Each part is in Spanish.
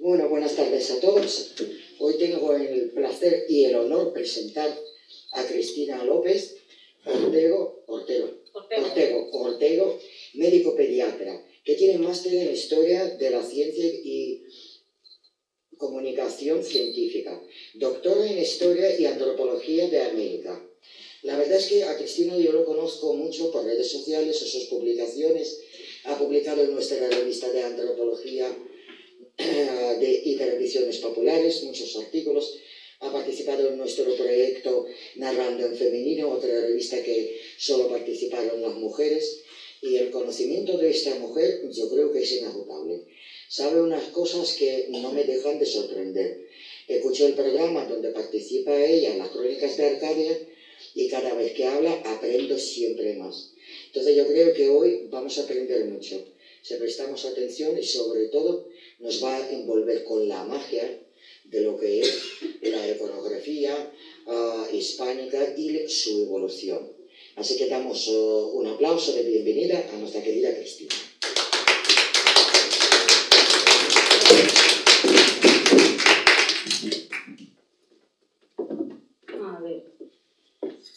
Bueno, buenas tardes a todos. Hoy tengo el placer y el honor de presentar a Cristina López Ortego, médico pediatra, que tiene máster en Historia de la Ciencia y Comunicación Científica, doctora en Historia y Antropología de América. La verdad es que a Cristina yo lo conozco mucho por redes sociales o sus publicaciones. Ha publicado en nuestra revista de Antropología y Televisiones Populares muchos artículos. Ha participado en nuestro proyecto Narrando en Femenino, otra revista que solo participaron las mujeres. Y el conocimiento de esta mujer yo creo que es inagotable. Sabe unas cosas que no me dejan de sorprender. Escuché el programa donde participa ella, Las Crónicas de Arcadia, y cada vez que habla aprendo siempre más. Entonces yo creo que hoy vamos a aprender mucho. Si prestamos atención y sobre todo nos va a envolver con la magia de lo que es la iconografía hispánica y su evolución. Así que damos un aplauso de bienvenida a nuestra querida Cristina. A ver.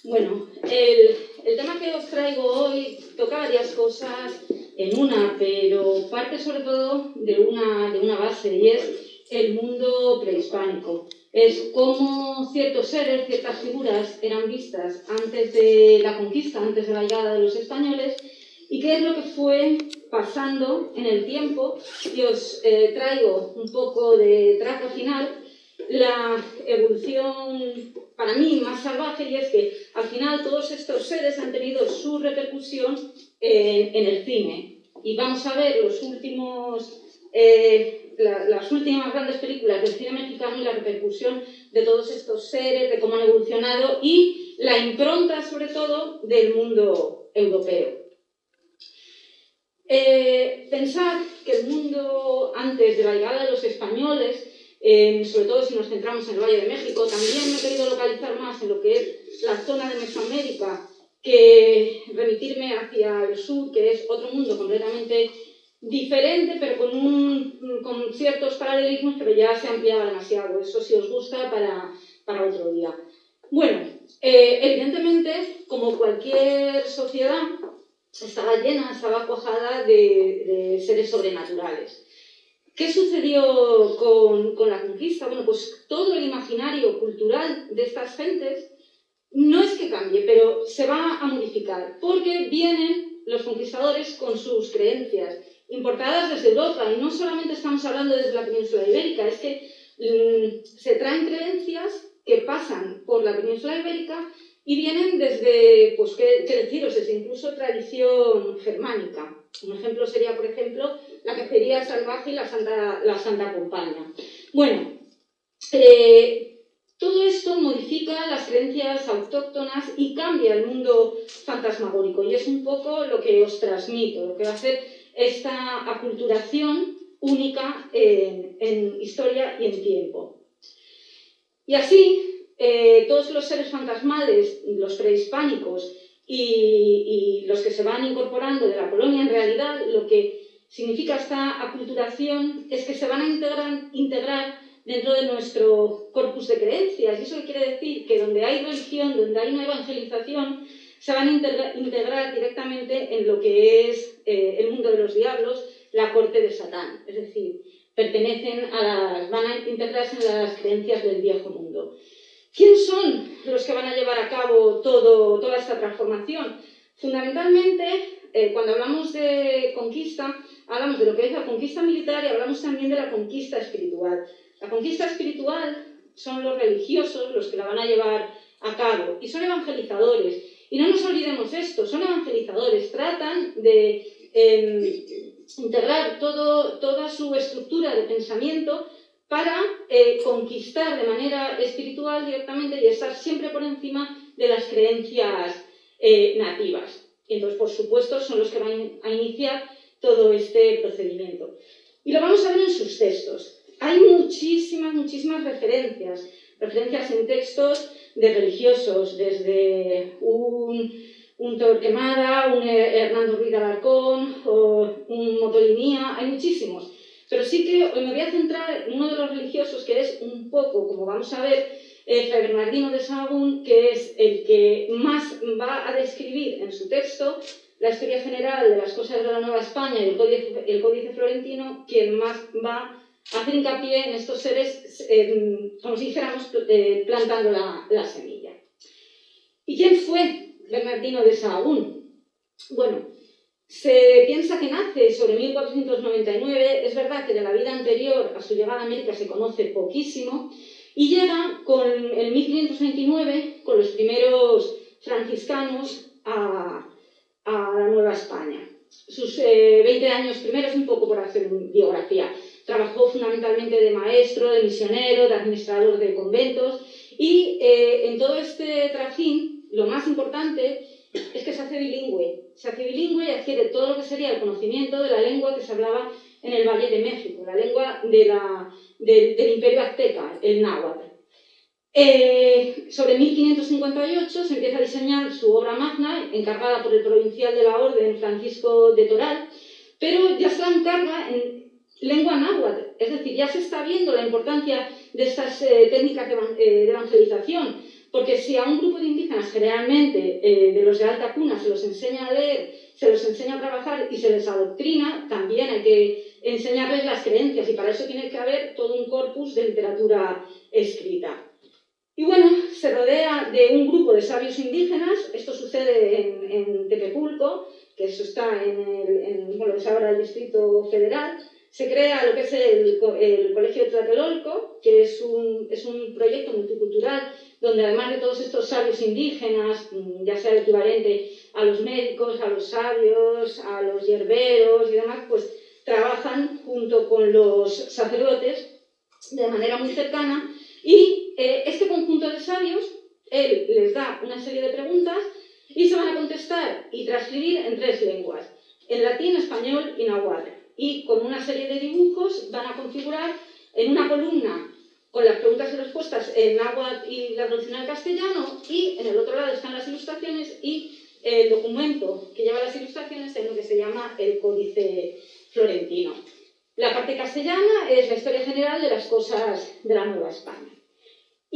Bueno, el tema que os traigo hoy toca varias cosas en una, pero parte sobre todo de una base, y es el mundo prehispánico. Es cómo ciertos seres, ciertas figuras eran vistas antes de la conquista, antes de la llegada de los españoles, y qué es lo que fue pasando en el tiempo. Y os traigo un poco de trazo final, la evolución para mí más salvaje, y es que al final todos estos seres han tenido su repercusión en el cine. Y vamos a ver las últimas grandes películas del cine mexicano y la repercusión de todos estos seres, de cómo han evolucionado y la impronta sobre todo del mundo europeo. Pensar que el mundo antes de la llegada de los españoles, sobre todo si nos centramos en el Valle de México, también me he querido localizar más en lo que es la zona de Mesoamérica que remitirme hacia el sur, que es otro mundo completamente diferente, pero con ciertos paralelismos, pero ya se ampliaba demasiado. Eso, si os gusta, para otro día. Bueno, evidentemente, como cualquier sociedad, estaba cuajada de seres sobrenaturales. ¿Qué sucedió con la conquista? Bueno, pues todo el imaginario cultural de estas gentes no es que cambie, pero se va a modificar, porque vienen los conquistadores con sus creencias, importadas desde Europa, y no solamente estamos hablando desde la península ibérica, es que se traen creencias que pasan por la península ibérica y vienen desde, pues qué deciros, desde incluso tradición germánica. Un ejemplo sería, por ejemplo, la cacería salvaje y la Santa Compañía. Bueno, todo esto modifica las creencias autóctonas y cambia el mundo fantasmagórico, y es un poco lo que os transmito, lo que va a ser esta aculturación única en historia y en tiempo. Y así, todos los seres fantasmales, los prehispánicos y los que se van incorporando de la colonia, en realidad lo que significa esta aculturación es que se van a integrar dentro de nuestro corpus de creencias. ¿Y eso qué quiere decir? Que donde hay religión, donde hay una evangelización, se van a integrar directamente en lo que es el mundo de los diablos, la corte de Satán. Es decir, van a integrarse en las creencias del viejo mundo. ¿Quiénes son los que van a llevar a cabo toda esta transformación? Fundamentalmente, cuando hablamos de conquista, hablamos de lo que es la conquista militar y hablamos también de la conquista espiritual. La conquista espiritual son los religiosos los que la van a llevar a cabo, y son evangelizadores. Y no nos olvidemos esto, son evangelizadores, tratan de integrar toda su estructura de pensamiento para conquistar de manera espiritual directamente y estar siempre por encima de las creencias nativas. Y entonces, por supuesto, son los que van a iniciar todo este procedimiento. Y lo vamos a ver en sus textos. Hay muchísimas referencias en textos de religiosos, desde un Torquemada, un Hernando Ruiz de Alarcón, o un Motolinía, hay muchísimos. Pero sí que hoy me voy a centrar en uno de los religiosos que es un poco, como vamos a ver, Fray Bernardino de Sahagún, que es el que más va a describir en su texto la historia general de las cosas de la Nueva España y el Códice Florentino, quien más va a hacer hincapié en estos seres, como si dijéramos, plantando la semilla. ¿Y quién fue Bernardino de Sahagún? Bueno, se piensa que nace sobre 1499, es verdad que de la vida anterior a su llegada a América se conoce poquísimo, y llega con el 1529 con los primeros franciscanos a la Nueva España. Sus 20 años primeros, un poco por hacer biografía, trabajó fundamentalmente de maestro, de misionero, de administrador de conventos, y en todo este trajín, lo más importante es que se hace bilingüe y adquiere todo lo que sería el conocimiento de la lengua que se hablaba en el Valle de México, la lengua del Imperio Azteca, el náhuatl. Sobre 1558 se empieza a diseñar su obra magna, encargada por el provincial de la Orden, Francisco de Toral, pero ya se la encarga en lengua náhuatl, es decir, ya se está viendo la importancia de estas técnicas de evangelización, porque si a un grupo de indígenas, generalmente de los de alta cuna, se los enseña a leer, se los enseña a trabajar y se les adoctrina, también hay que enseñarles las creencias, y para eso tiene que haber todo un corpus de literatura escrita. Y bueno, se rodea de un grupo de sabios indígenas. Esto sucede en Tepepulco, que eso está bueno, es ahora el Distrito Federal. Se crea lo que es el Colegio de Tlatelolco, que es un proyecto multicultural donde además de todos estos sabios indígenas, ya sea el equivalente a los médicos, a los sabios, a los hierberos y demás, pues trabajan junto con los sacerdotes de manera muy cercana. Y este conjunto de sabios, él les da una serie de preguntas y se van a contestar y transcribir en 3 lenguas, en latín, español y náhuatl. Y con una serie de dibujos van a configurar en una columna con las preguntas y respuestas en náhuatl y la traducción al castellano, y en el otro lado están las ilustraciones y el documento que lleva las ilustraciones es lo que se llama el Códice Florentino. La parte castellana es la historia general de las cosas de la Nueva España.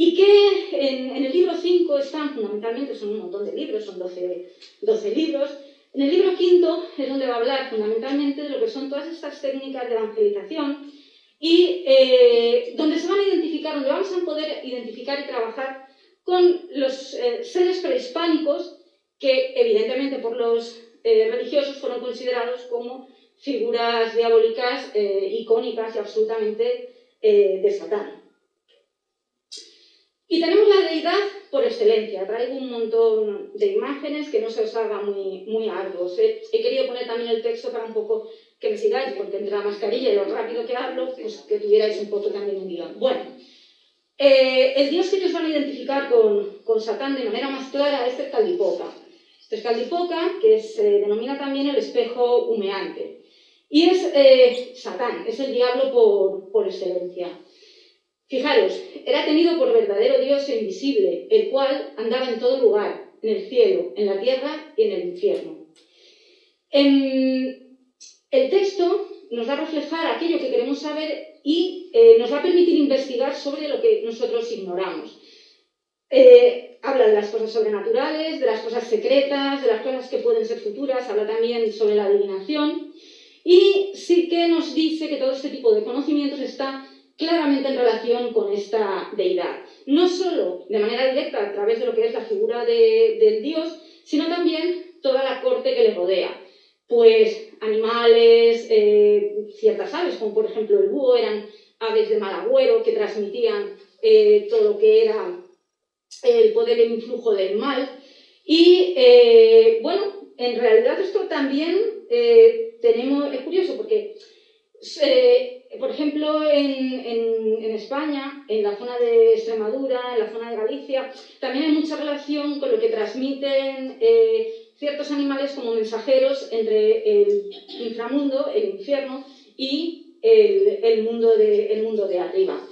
Y que en el libro 5 están fundamentalmente, son un montón de libros, son 12 libros. En el libro 5 es donde va a hablar fundamentalmente de lo que son todas estas técnicas de evangelización y donde se van a identificar, donde vamos a poder identificar y trabajar con los seres prehispánicos que evidentemente por los religiosos fueron considerados como figuras diabólicas icónicas y absolutamente de Satán. Y tenemos la deidad por excelencia. Traigo un montón de imágenes que no se os haga muy arduos. He querido poner también el texto para un poco que me sigáis, porque entre la mascarilla y lo rápido que hablo, pues que tuvierais un poco también un guión. Bueno, el dios que ellos van a identificar con Satán de manera más clara es Tezcatlipoca. Tezcatlipoca, que se denomina también el espejo humeante. Y es Satán, es el diablo por excelencia. Fijaros, era tenido por verdadero Dios e invisible, el cual andaba en todo lugar, en el cielo, en la tierra y en el infierno. El texto nos va a reflejar aquello que queremos saber y nos va a permitir investigar sobre lo que nosotros ignoramos. Habla de las cosas sobrenaturales, de las cosas secretas, de las cosas que pueden ser futuras, habla también sobre la adivinación y sí que nos dice que todo este tipo de conocimientos está claramente en relación con esta deidad. No solo de manera directa a través de lo que es la figura del dios, sino también toda la corte que le rodea. Pues animales, ciertas aves, como por ejemplo el búho, eran aves de mal agüero que transmitían todo lo que era el poder e influjo del mal. Y bueno, en realidad esto también es curioso porque por ejemplo, en España, en la zona de Extremadura, en la zona de Galicia, también hay mucha relación con lo que transmiten ciertos animales como mensajeros entre el inframundo, el infierno, y el mundo de arriba.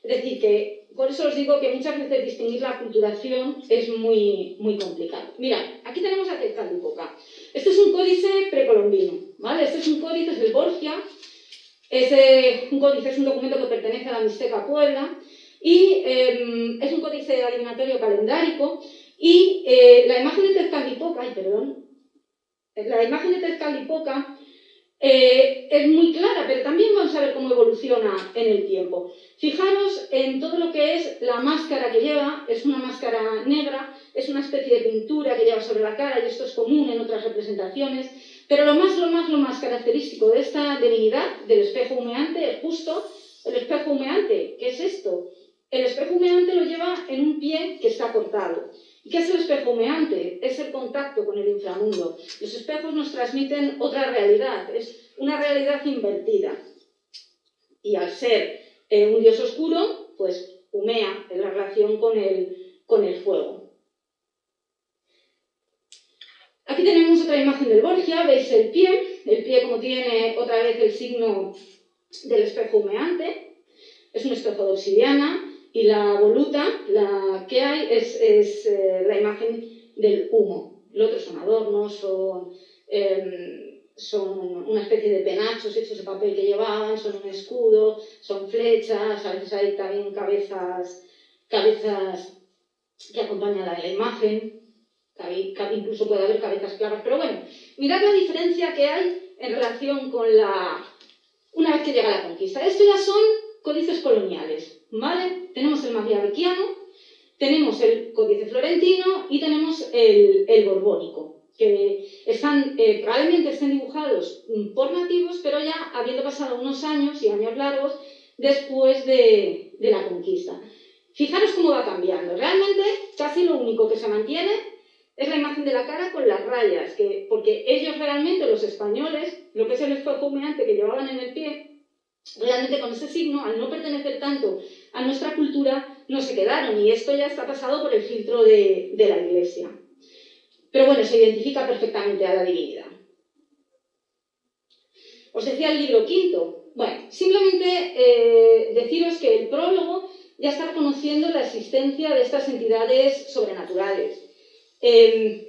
Es decir, que por eso os digo que muchas veces distinguir la aculturación es muy complicado. Mirad, aquí tenemos a Tezcatlipoca. Este es un códice precolombino, ¿vale? Este es un códice del Borgia, Un códice es un documento que pertenece a la Mixteca Puebla y es un códice adivinatorio calendárico y la imagen de Tezcatlipoca, la imagen de Tezcatlipoca es muy clara, pero también vamos a ver cómo evoluciona en el tiempo. Fijaros en todo lo que es la máscara que lleva, es una máscara negra, es una especie de pintura que lleva sobre la cara y esto es común en otras representaciones, pero lo más característico de esta divinidad, del espejo humeante, es justo el espejo humeante. ¿Qué es esto? El espejo humeante lo lleva en un pie que está cortado. ¿Y qué es el espejo humeante? Es el contacto con el inframundo. Los espejos nos transmiten otra realidad, es una realidad invertida. Y al ser un dios oscuro, pues humea en la relación con el fuego. Aquí tenemos otra imagen del Borgia, veis el pie como tiene otra vez el signo del espejo humeante, es un espejo de obsidiana, y la voluta, la que hay, es la imagen del humo. Los otros son adornos, son una especie de penachos hechos de papel que llevaban, son un escudo, son flechas, a veces hay también cabezas que acompañan a la imagen. Incluso puede haber cabezas claras, pero bueno, mirad la diferencia que hay en relación con una vez que llega la conquista. Estos ya son códices coloniales, ¿vale? Tenemos el maquiavecchiano, tenemos el códice florentino y tenemos el borbónico, que probablemente estén dibujados por nativos, pero ya habiendo pasado unos años y años largos después de la conquista. Fijaros cómo va cambiando. Realmente casi lo único que se mantiene es la imagen de la cara con las rayas, porque ellos realmente, los españoles, lo que es el espejo humeante que llevaban en el pie, realmente con ese signo, al no pertenecer tanto a nuestra cultura, no se quedaron, y esto ya está pasado por el filtro de la Iglesia. Pero bueno, se identifica perfectamente a la divinidad. Os decía el libro quinto. Bueno, simplemente deciros que el prólogo ya está reconociendo la existencia de estas entidades sobrenaturales.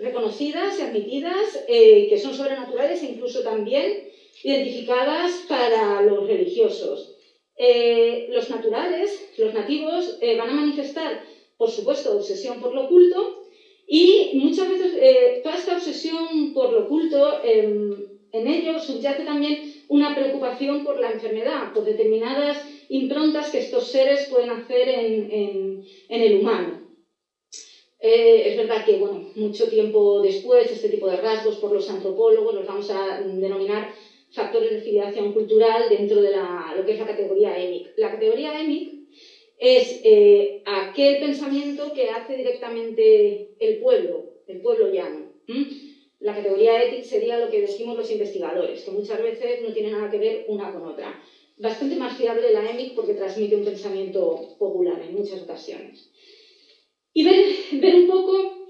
Reconocidas y admitidas, que son sobrenaturales e incluso también identificadas para los religiosos. Los nativos, van a manifestar, por supuesto, obsesión por lo oculto y muchas veces toda esta obsesión por lo oculto, en ello subyace también una preocupación por la enfermedad, por determinadas improntas que estos seres pueden hacer en el humano. Es verdad que, bueno, mucho tiempo después, este tipo de rasgos por los antropólogos los vamos a denominar factores de civilización cultural dentro de lo que es la categoría EMIC. La categoría EMIC es aquel pensamiento que hace directamente el pueblo llano. La categoría ETIC sería lo que decimos los investigadores, que muchas veces no tiene nada que ver una con otra. Bastante más fiable la EMIC porque transmite un pensamiento popular en muchas ocasiones. Y ver un poco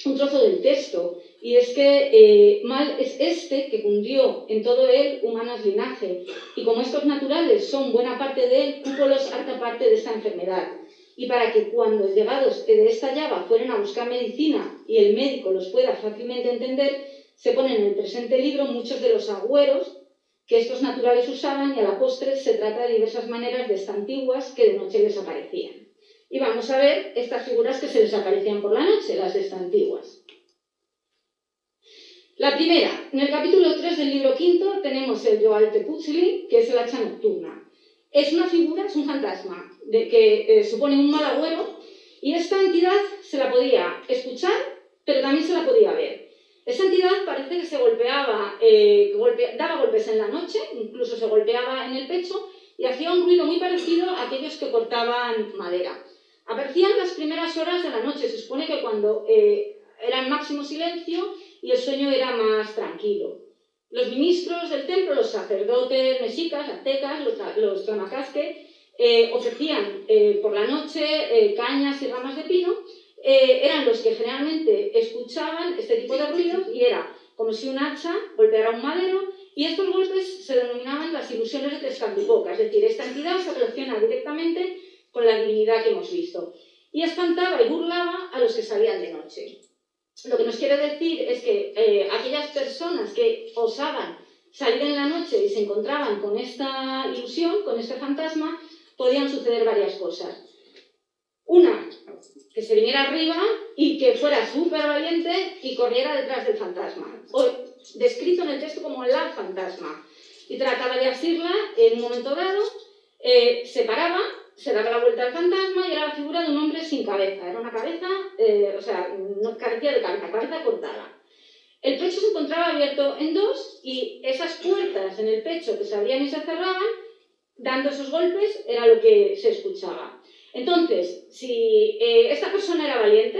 un trozo del texto, y es que mal es este que cundió en todo él humanas linaje, y como estos naturales son buena parte de él, cúpolos harta parte de esta enfermedad. Y para que cuando llegados de esta llaga fueren a buscar medicina y el médico los pueda fácilmente entender, se ponen en el presente libro muchos de los agüeros que estos naturales usaban, y a la postre se trata de diversas maneras de estas antiguas que de noche les aparecían. Y vamos a ver estas figuras que se les aparecían por la noche, las de estas antiguas. La primera, en el capítulo 3 del libro quinto tenemos el Yoalteputzli, que es el hacha nocturna. Es una figura, es un fantasma, que supone un mal agüero, y esta entidad se la podía escuchar, pero también se la podía ver. Esta entidad parece que se golpeaba, daba golpes en la noche, incluso se golpeaba en el pecho, y hacía un ruido muy parecido a aquellos que cortaban madera. Aparecían las primeras horas de la noche, se supone que cuando era en máximo silencio y el sueño era más tranquilo. Los ministros del templo, los sacerdotes mexicas, aztecas, los tlaxcaltecas, ofrecían por la noche cañas y ramas de pino, eran los que generalmente escuchaban este tipo de ruidos, y era como si un hacha golpeara un madero, y estos golpes se denominaban las ilusiones de Tezcatlipoca, es decir, esta entidad se relaciona directamente con la divinidad que hemos visto, y espantaba y burlaba a los que salían de noche. Lo que nos quiere decir es que aquellas personas que osaban salir en la noche y se encontraban con esta ilusión, con este fantasma, podían suceder varias cosas. Una, que se viniera arriba y que fuera súper valiente y corriera detrás del fantasma. O descrito en el texto como la fantasma. Y trataba de asirla en un momento dado, se paraba, se daba la vuelta al fantasma y era la figura de un hombre sin cabeza. Era una cabeza, o sea, no carecía de cabeza cortada. El pecho se encontraba abierto en dos y esas puertas en el pecho que se abrían y se cerraban, dando esos golpes, era lo que se escuchaba. Entonces, si esta persona era valiente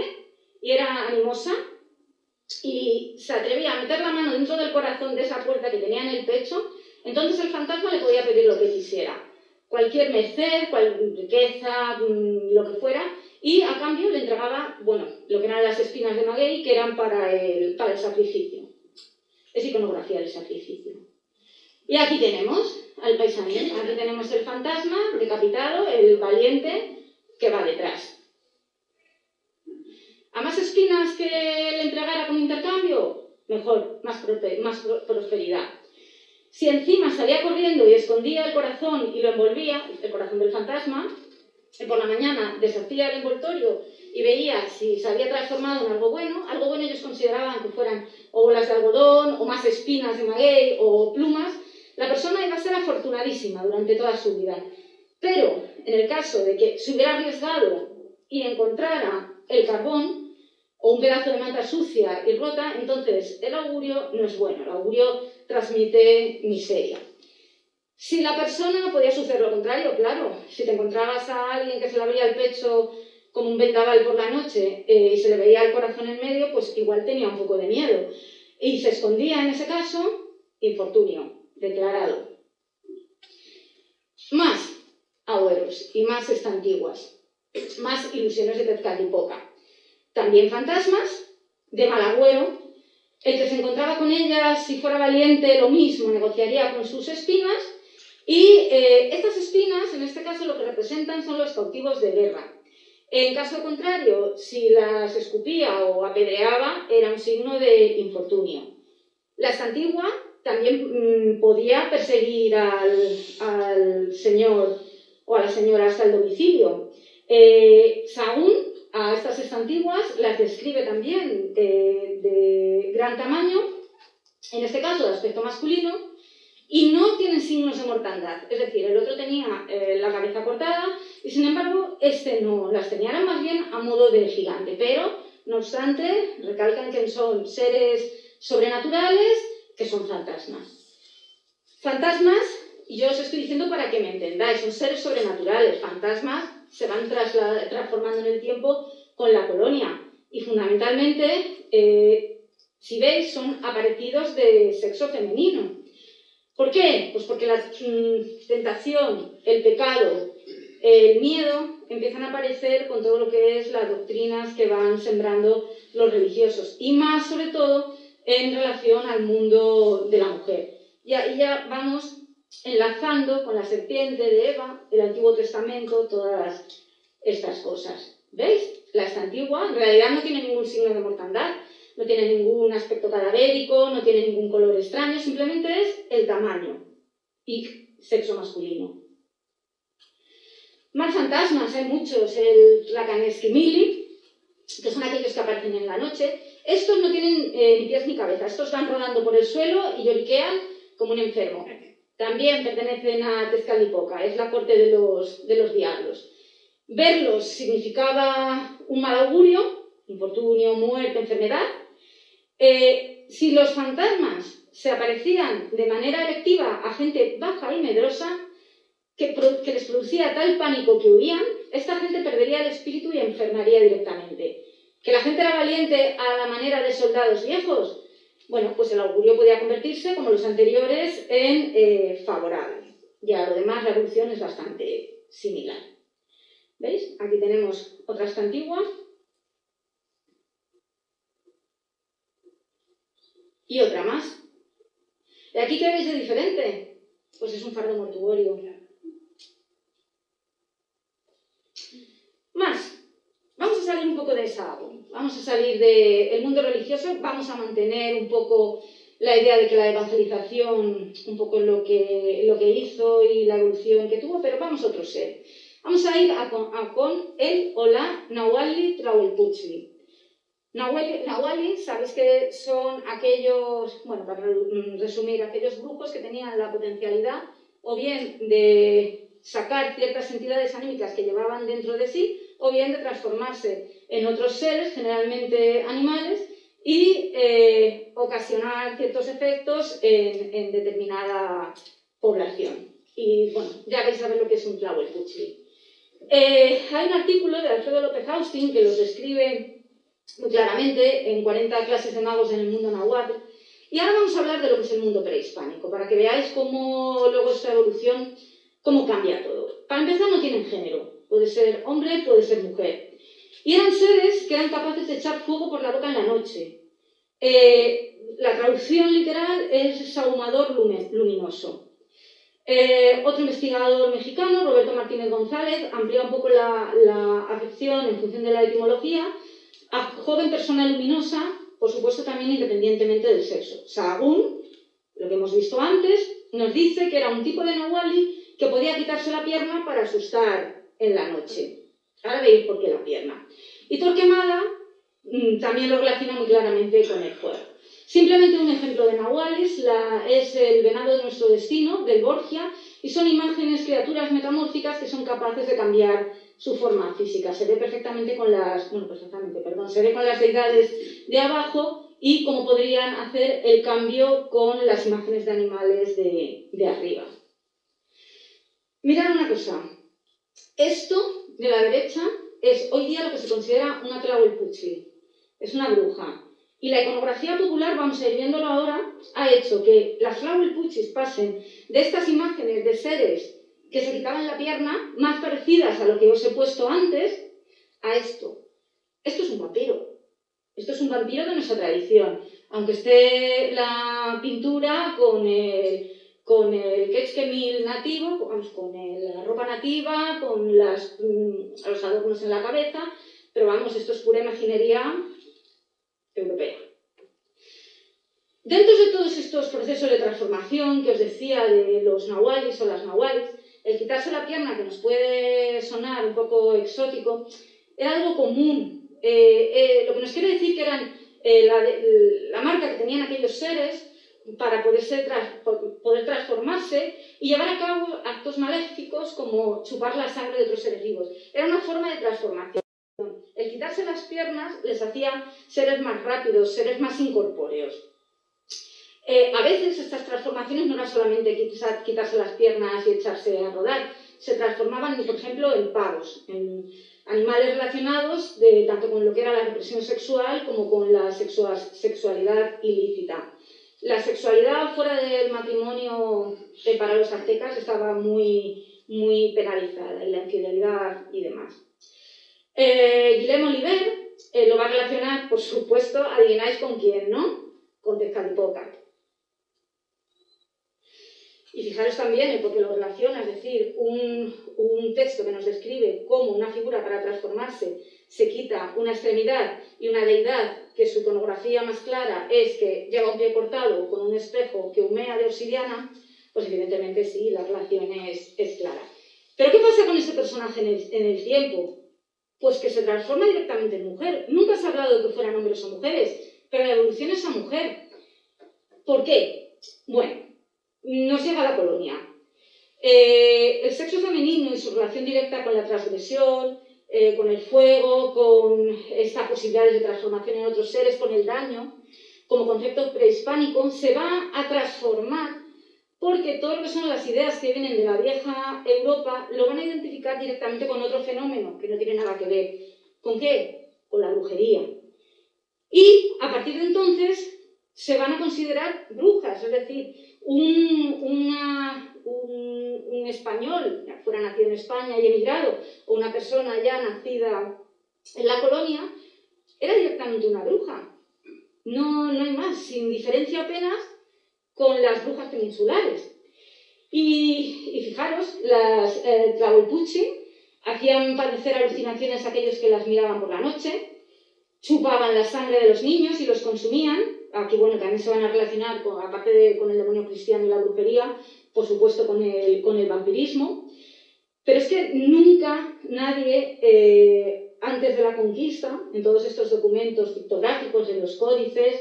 y era animosa y se atrevía a meter la mano dentro del corazón de esa puerta que tenía en el pecho, entonces el fantasma le podía pedir lo que quisiera. Cualquier merced, cualquier riqueza, lo que fuera, y a cambio le entregaba, bueno, lo que eran las espinas de maguey, que eran para el sacrificio. Es iconografía del sacrificio. Y aquí tenemos al paisanín, aquí tenemos el fantasma decapitado, el valiente que va detrás. ¿A más espinas que le entregara como intercambio? Mejor, más prosperidad. Si encima salía corriendo y escondía el corazón y lo envolvía, el corazón del fantasma, por la mañana deshacía el envoltorio y veía si se había transformado en algo bueno ellos consideraban que fueran o bolas de algodón, o más espinas de maguey, o plumas, la persona iba a ser afortunadísima durante toda su vida. Pero, en el caso de que se hubiera arriesgado y encontrara el carbón, o un pedazo de manta sucia y rota, entonces el augurio no es bueno, el augurio transmite miseria. Si la persona, podía suceder lo contrario, claro, si te encontrabas a alguien que se le abría el pecho como un vendaval por la noche y se le veía el corazón en medio, pues igual tenía un poco de miedo. Y se escondía en ese caso, infortunio, declarado. Más agüeros y más estantiguas, más ilusiones de Tezcatlipoca. También fantasmas, de mal agüero. El que se encontraba con ellas, si fuera valiente, lo mismo, negociaría con sus espinas. Y estas espinas, en este caso, lo que representan son los cautivos de guerra. En caso contrario, si las escupía o apedreaba, era un signo de infortunio. La estantigua también podía perseguir al señor o a la señora hasta el domicilio. Sahagún, a estas estantiguas, las describe también de gran tamaño, en este caso de aspecto masculino, y no tienen signos de mortandad. Es decir, el otro tenía la cabeza cortada y, sin embargo, este no. Las tenían más bien a modo de gigante. Pero, no obstante, recalcan que son seres sobrenaturales, que son fantasmas. Fantasmas, y yo os estoy diciendo para que me entendáis, son seres sobrenaturales. Fantasmas se van transformando en el tiempo con la colonia. Y, fundamentalmente, si veis, son aparecidos de sexo femenino. ¿Por qué? Pues porque la tentación, el pecado, el miedo empiezan a aparecer con todo lo que es las doctrinas que van sembrando los religiosos y más sobre todo en relación al mundo de la mujer. Y ahí ya vamos enlazando con la serpiente de Eva, el Antiguo Testamento, todas estas cosas. ¿Veis? La estantigua en realidad no tiene ningún signo de mortandad. No tiene ningún aspecto cadavérico, no tiene ningún color extraño, simplemente es el tamaño y sexo masculino. Más fantasmas, hay muchos, la Canesquimili, que son aquellos que aparecen en la noche. Estos no tienen ni pies ni cabeza, estos van rodando por el suelo y lloriquean como un enfermo. También pertenecen a Tezcatlipoca, es la corte de los diablos. Verlos significaba un mal augurio, infortunio, muerte, enfermedad. Si los fantasmas se aparecían de manera electiva a gente baja y medrosa, que les producía tal pánico que huían, esta gente perdería el espíritu y enfermaría directamente. ¿Que la gente era valiente a la manera de soldados viejos? Bueno, pues el augurio podía convertirse, como los anteriores, en favorable. Ya lo demás, la evolución es bastante similar. ¿Veis? Aquí tenemos otra estantigua. Y otra más. ¿Y aquí qué veis de diferente? Pues es un fardo mortuorio. Más. Vamos a salir un poco de Sahagún. Vamos a salir del mundo religioso. Vamos a mantener un poco la idea de que la evangelización, un poco lo que hizo y la evolución que tuvo, pero vamos a otro ser. Vamos a ir con el o la Nahualli Tlahuelputzli. Nahualli, sabéis que son aquellos, bueno, para resumir, aquellos brujos que tenían la potencialidad o bien de sacar ciertas entidades anímicas que llevaban dentro de sí, o bien de transformarse en otros seres, generalmente animales, y ocasionar ciertos efectos en determinada población. Y bueno, ya vais a ver lo que es un Tlahuelputzli. Hay un artículo de Alfredo López Austin que los describe muy claramente en 40 clases de magos en el mundo náhuatl. Y ahora vamos a hablar de lo que es el mundo prehispánico, para que veáis cómo luego esta evolución, cómo cambia todo. Para empezar, no tienen género. Puede ser hombre, puede ser mujer. Y eran seres que eran capaces de echar fuego por la boca en la noche. La traducción literal es sahumador luminoso. Otro investigador mexicano, Roberto Martínez González, amplía un poco la afección en función de la etimología a joven persona luminosa, por supuesto también independientemente del sexo. Sahagún, lo que hemos visto antes, nos dice que era un tipo de nahualli que podía quitarse la pierna para asustar en la noche. Ahora veis por qué la pierna. Y Torquemada también lo relaciona muy claramente con el fuego. Simplemente un ejemplo de nahuales es el venado de nuestro destino, del Borgia, y son imágenes, criaturas metamórficas que son capaces de cambiar su forma física. Se ve perfectamente con se ve con las deidades de abajo y cómo podrían hacer el cambio con las imágenes de animales de arriba. Mirad una cosa. Esto de la derecha es hoy día lo que se considera una Tlahuelputzli. Es una bruja. Y la iconografía popular, vamos a ir viéndolo ahora, ha hecho que las Tlahuelputzlis pasen de estas imágenes de seres que se quitaban la pierna, más parecidas a lo que os he puesto antes, a esto. Esto es un vampiro. Esto es un vampiro de nuestra tradición. Aunque esté la pintura con el quetzquemil nativo, con la ropa nativa, con los adornos en la cabeza, pero vamos, esto es pura imaginería europea. Dentro de todos estos procesos de transformación que os decía de los nahualis o las nahualis, el quitarse la pierna, que nos puede sonar un poco exótico, era algo común. Lo que nos quiere decir que eran la marca que tenían aquellos seres para poder transformarse y llevar a cabo actos maléficos como chupar la sangre de otros seres vivos. Era una forma de transformación. El quitarse las piernas les hacía seres más rápidos, seres más incorpóreos. A veces estas transformaciones no eran solamente quitarse las piernas y echarse a rodar, se transformaban, por ejemplo, en pavos, en animales relacionados tanto con lo que era la represión sexual como con la sexualidad ilícita. La sexualidad fuera del matrimonio para los aztecas estaba muy, muy penalizada, y la infidelidad y demás. Guillem Oliver lo va a relacionar, por supuesto, adivináis con quién, ¿no? Con Tezcatlipoca. Y fijaros también en por qué lo relaciona, es decir, un texto que nos describe cómo una figura para transformarse se quita una extremidad y una deidad que su iconografía más clara es que lleva un pie cortado con un espejo que humea de obsidiana, pues evidentemente sí, la relación es clara. ¿Pero qué pasa con este personaje en el tiempo? Pues que se transforma directamente en mujer. Nunca se ha hablado de que fueran hombres o mujeres, pero la evolución es a mujer. ¿Por qué? Bueno, nos llega a la colonia. El sexo femenino y su relación directa con la transgresión, con el fuego, con estas posibilidades de transformación en otros seres, con el daño, como concepto prehispánico, se va a transformar porque todo lo que son las ideas que vienen de la vieja Europa lo van a identificar directamente con otro fenómeno que no tiene nada que ver. ¿Con qué? Con la brujería. Y a partir de entonces se van a considerar brujas, es decir, un español, ya fuera nacido en España y emigrado, o una persona ya nacida en la colonia, era directamente una bruja. No hay más, sin diferencia apenas con las brujas peninsulares. Y fijaros, las Tlahuelputzli hacían padecer alucinaciones a aquellos que las miraban por la noche, chupaban la sangre de los niños y los consumían, aquí bueno, también se van a relacionar, aparte con el demonio cristiano y la brujería, por supuesto con el vampirismo, pero es que nunca nadie, antes de la conquista, en todos estos documentos pictográficos, en los códices,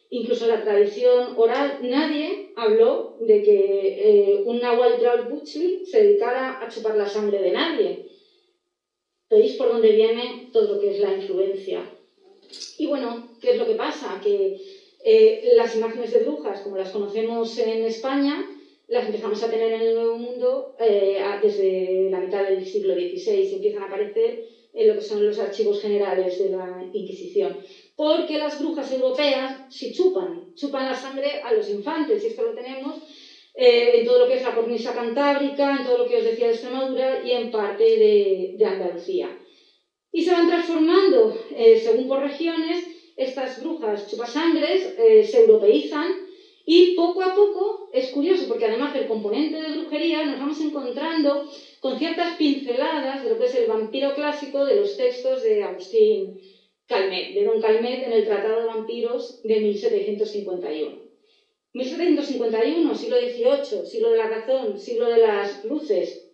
incluso en la tradición oral, nadie habló de que un Nahuatl se dedicara a chupar la sangre de nadie. ¿Veis por dónde viene todo lo que es la influencia? Y bueno, ¿qué es lo que pasa? Que las imágenes de brujas, como las conocemos en España, las empezamos a tener en el Nuevo Mundo desde la mitad del siglo XVI y empiezan a aparecer en lo que son los archivos generales de la Inquisición. Porque las brujas europeas sí chupan la sangre a los infantes, y esto lo tenemos en todo lo que es la cornisa cantábrica, en todo lo que os decía de Extremadura y en parte de Andalucía. Y se van transformando, según por regiones, estas brujas chupasangres se europeizan y poco a poco, es curioso porque además del componente de brujería nos vamos encontrando con ciertas pinceladas de lo que es el vampiro clásico de los textos de Agustín Calmet, de Don Calmet en el Tratado de Vampiros de 1751. 1751, siglo XVIII, siglo de la razón, siglo de las luces,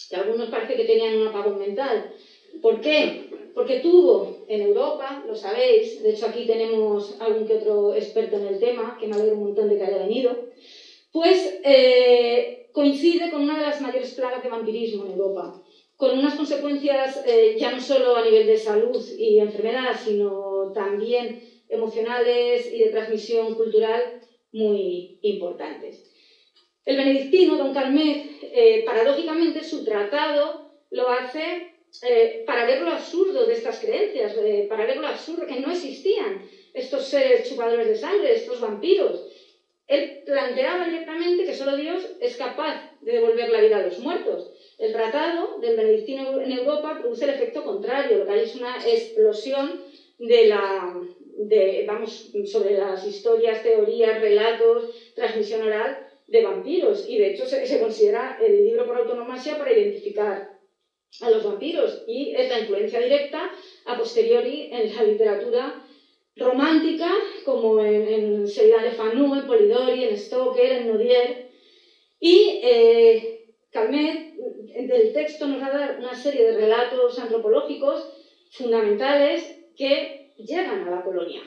que algunos parece que tenían un apagón mental. ¿Por qué? Porque tuvo en Europa, lo sabéis, de hecho aquí tenemos algún que otro experto en el tema, que me alegro un montón de que haya venido, pues coincide con una de las mayores plagas de vampirismo en Europa, con unas consecuencias ya no solo a nivel de salud y enfermedad, sino también emocionales y de transmisión cultural muy importantes. El benedictino, Don Calmet, paradójicamente su tratado lo hace para ver lo absurdo de estas creencias, para ver lo absurdo que no existían estos seres chupadores de sangre, estos vampiros. Él planteaba directamente que solo Dios es capaz de devolver la vida a los muertos. El tratado del benedictino en Europa produce el efecto contrario, lo que hay es una explosión sobre las historias, teorías, relatos, transmisión oral de vampiros, y de hecho se considera el libro por antonomasia para identificar a los vampiros, y es la influencia directa a posteriori en la literatura romántica, como en Sheridan Le Fanu, en Polidori, en Stoker, en Nodier, y Calmet del texto nos va a dar una serie de relatos antropológicos fundamentales que llegan a la colonia.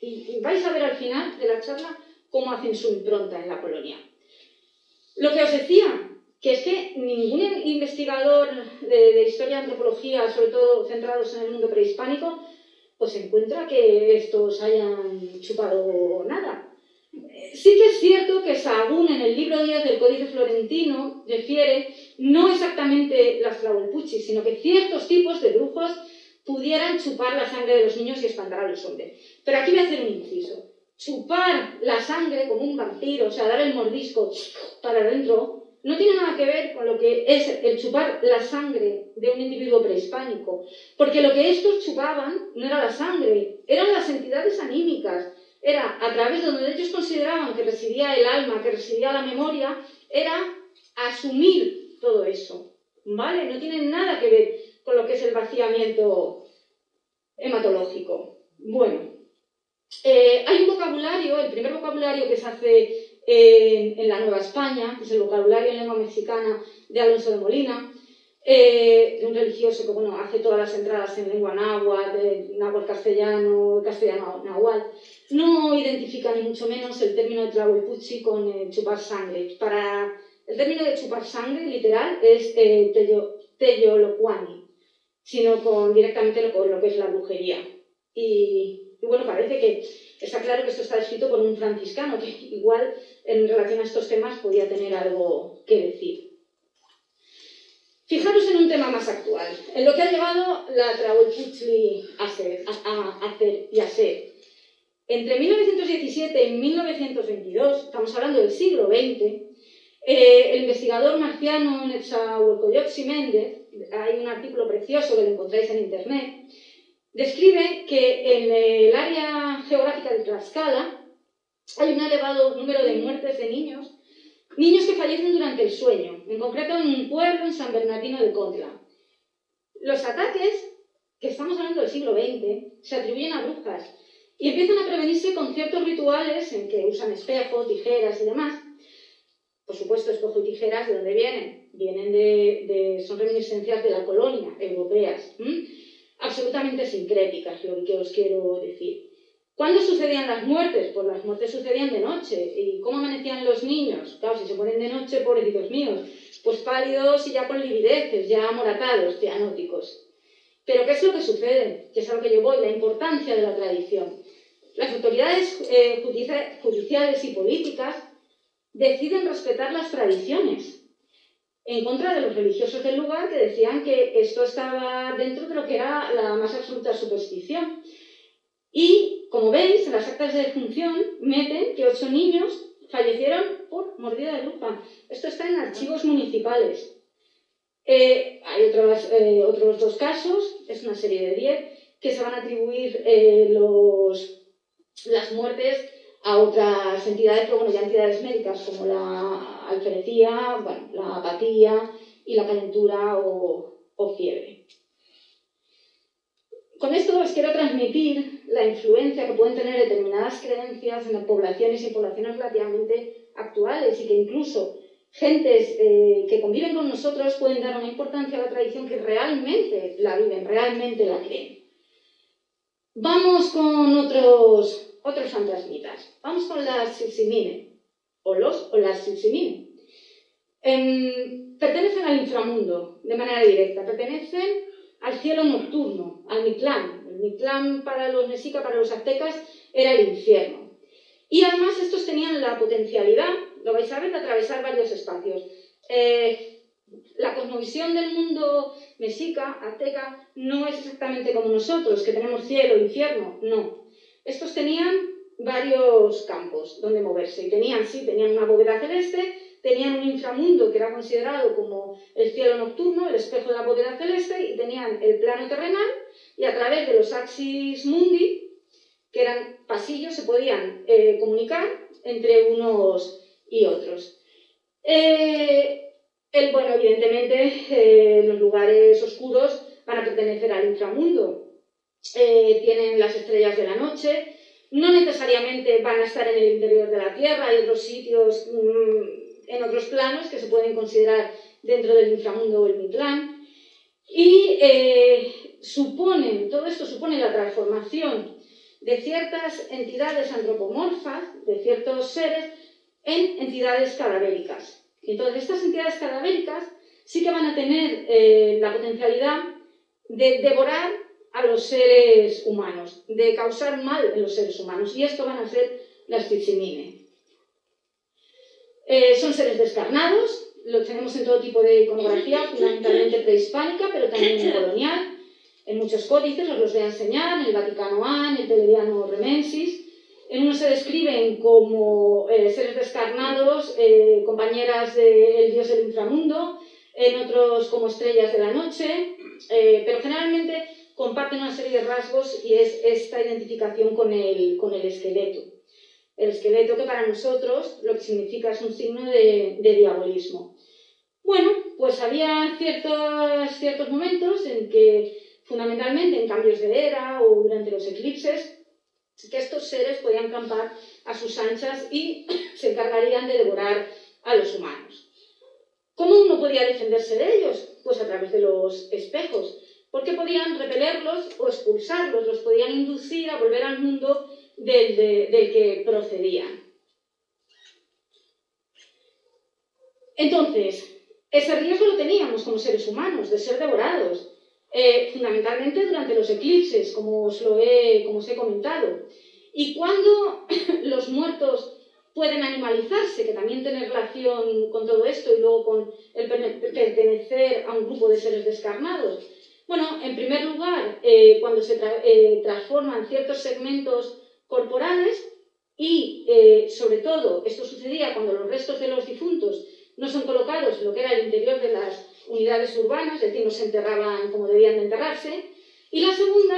Y vais a ver al final de la charla cómo hacen su impronta en la colonia. Lo que os decía, que es que ningún investigador de historia y antropología, sobre todo centrados en el mundo prehispánico, pues encuentra que estos hayan chupado nada. Sí que es cierto que Sahagún en el libro 10 del Códice Florentino refiere no exactamente las Tlahuelpuchis, sino que ciertos tipos de brujos pudieran chupar la sangre de los niños y espantar a los hombres. Pero aquí voy a hacer un inciso. Chupar la sangre como un vampiro, o sea, dar el mordisco para adentro, no tiene nada que ver con lo que es el chupar la sangre de un individuo prehispánico, porque lo que estos chupaban no era la sangre, eran las entidades anímicas, era a través de donde ellos consideraban que residía el alma, que residía la memoria, era asumir todo eso, ¿vale? No tiene nada que ver con lo que es el vaciamiento hematológico. Bueno, hay un vocabulario, el primer vocabulario que se hace en la Nueva España, que es el vocabulario en lengua mexicana de Alonso de Molina, de un religioso que bueno, hace todas las entradas en lengua náhuatl, náhuatl castellano, castellano náhuatl. No identifica ni mucho menos el término de Tlahuelpuchi con chupar sangre. Para el término de chupar sangre, literal, es teyolocuani, sino con directamente lo que es la brujería. Y bueno, parece que está claro que esto está escrito por un franciscano, que igual en relación a estos temas podía tener algo que decir. Fijaros en un tema más actual, en lo que ha llevado la Tlahuelpuchi a hacer y a ser. Entre 1917 y 1922, estamos hablando del siglo XX, el investigador marciano Netzahualcoyotl Méndez, hay un artículo precioso que lo encontráis en internet, describe que en el área geográfica de Tlaxcala hay un elevado número de muertes de niños que fallecen durante el sueño, en concreto en un pueblo en San Bernardino de Contla. Los ataques, que estamos hablando del siglo XX, se atribuyen a brujas Y empiezan a prevenirse con ciertos rituales en que usan espejo, tijeras y demás. Por supuesto, espejo y tijeras, ¿de dónde vienen? Son reminiscencias de la colonia, europeas. Absolutamente sincréticas, lo que os quiero decir. ¿Cuándo sucedían las muertes? Pues las muertes sucedían de noche. ¿Y cómo amanecían los niños? Claro, si se ponen de noche, pobrecitos míos, pues pálidos y ya con livideces, ya amoratados, cianóticos. Pero ¿qué es lo que sucede? Que es a lo que yo voy, la importancia de la tradición. Las autoridades judiciales y políticas deciden respetar las tradiciones en contra de los religiosos del lugar que decían que esto estaba dentro de lo que era la más absoluta superstición. Y, como veis, en las actas de defunción meten que 8 niños fallecieron por mordida de lupa. Esto está en archivos municipales. Hay otros 2 casos, es una serie de 10, que se van a atribuir las muertes a otras entidades, pero bueno, ya entidades médicas como la alferecía, bueno, la apatía y la calentura o fiebre. Con esto os quiero transmitir la influencia que pueden tener determinadas creencias en las poblaciones y poblaciones relativamente actuales y que incluso gentes que conviven con nosotros pueden dar una importancia a la tradición que realmente la viven, realmente la creen. Vamos con otros fantasmitas. Vamos con las Sitsimine, o las Sitsimine. Pertenecen al inframundo, de manera directa. Pertenecen al cielo nocturno, al Mictlán. El Mictlán para los mexicas, para los aztecas, era el infierno. Y además estos tenían la potencialidad, lo vais a ver, de atravesar varios espacios. La cosmovisión del mundo mexica, azteca, no es exactamente como nosotros, que tenemos cielo, infierno, no. Estos tenían varios campos donde moverse y tenían una bóveda celeste, tenían un inframundo que era considerado como el cielo nocturno, el espejo de la bóveda celeste, y tenían el plano terrenal, y a través de los axis mundi, que eran pasillos, se podían comunicar entre unos y otros. Bueno, evidentemente, los lugares oscuros van a pertenecer al inframundo. Tienen las estrellas de la noche, no necesariamente van a estar en el interior de la Tierra, hay otros sitios en otros planos que se pueden considerar dentro del inframundo o el Mictlán. Y todo esto supone la transformación de ciertas entidades antropomorfas, de ciertos seres, en entidades cadavéricas. Entonces, estas entidades cadavéricas sí que van a tener la potencialidad de devorar a los seres humanos, de causar mal en los seres humanos, y esto van a ser las Tsimine. Son seres descarnados, los tenemos en todo tipo de iconografía, fundamentalmente prehispánica, pero también colonial, en muchos códices, os los voy a enseñar, en el Vaticano A, en el Telediano Remensis. En uno se describen como seres descarnados, compañeras del dios del inframundo, en otros como estrellas de la noche, pero generalmente comparten una serie de rasgos y es esta identificación con el esqueleto. El esqueleto que para nosotros lo que significa es un signo de diabolismo. Bueno, pues había ciertos momentos en que, fundamentalmente en cambios de era o durante los eclipses, que estos seres podían campar a sus anchas y se encargarían de devorar a los humanos. ¿Cómo uno podía defenderse de ellos? Pues a través de los espejos, porque podían repelerlos o expulsarlos, los podían inducir a volver al mundo del que procedían. Entonces, ese riesgo lo teníamos como seres humanos, de ser devorados, fundamentalmente durante los eclipses, como os he comentado. Y cuando los muertos pueden animalizarse, que también tiene relación con todo esto, y luego con el pertenecer a un grupo de seres descarnados. Bueno, en primer lugar, cuando se transforman ciertos segmentos corporales y, sobre todo, esto sucedía cuando los restos de los difuntos no son colocados en lo que era el interior de las unidades urbanas, es decir, no se enterraban como debían de enterrarse. Y la segunda,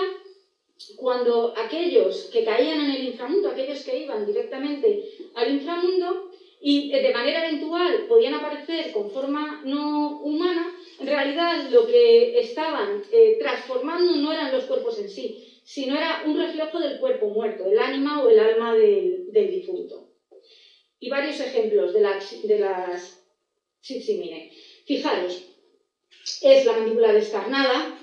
cuando aquellos que caían en el inframundo, aquellos que iban directamente al inframundo y de manera eventual podían aparecer con forma no humana, en realidad lo que estaban transformando no eran los cuerpos en sí, sino era un reflejo del cuerpo muerto, el ánima o el alma del difunto. Y varios ejemplos de las Txitximine. Fijaros, es la mandíbula descarnada,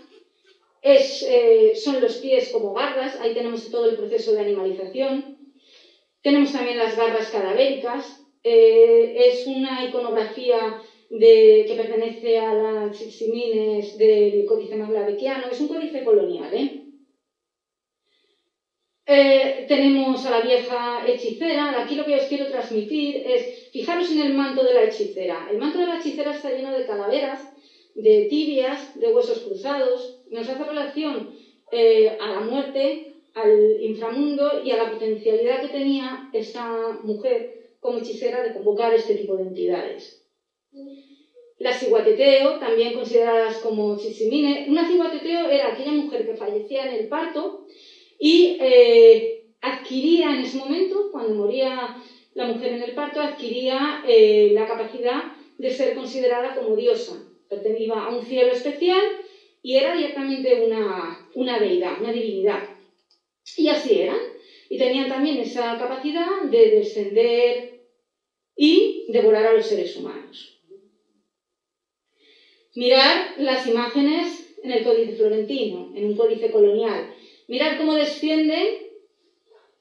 son los pies como garras, ahí tenemos todo el proceso de animalización. Tenemos también las garras cadavéricas, es una iconografía que pertenece a las Txitximines del Códice Maglavequiano, es un códice colonial. Tenemos a la vieja hechicera. Aquí lo que os quiero transmitir es, fijaros en el manto de la hechicera. El manto de la hechicera está lleno de calaveras, de tibias, de huesos cruzados. Nos hace relación a la muerte, al inframundo y a la potencialidad que tenía esta mujer como hechicera de convocar este tipo de entidades. Las ciguateteo, también consideradas como Txitximine. Una ciguateteo era aquella mujer que fallecía en el parto y adquiría en ese momento, cuando moría la mujer en el parto, adquiría la capacidad de ser considerada como diosa. Pertenecía a un cielo especial y era directamente una deidad, una divinidad. Y así eran. Y tenían también esa capacidad de descender y devorar a los seres humanos. Mirad las imágenes en el Códice Florentino, en un códice colonial. Mirad cómo desciende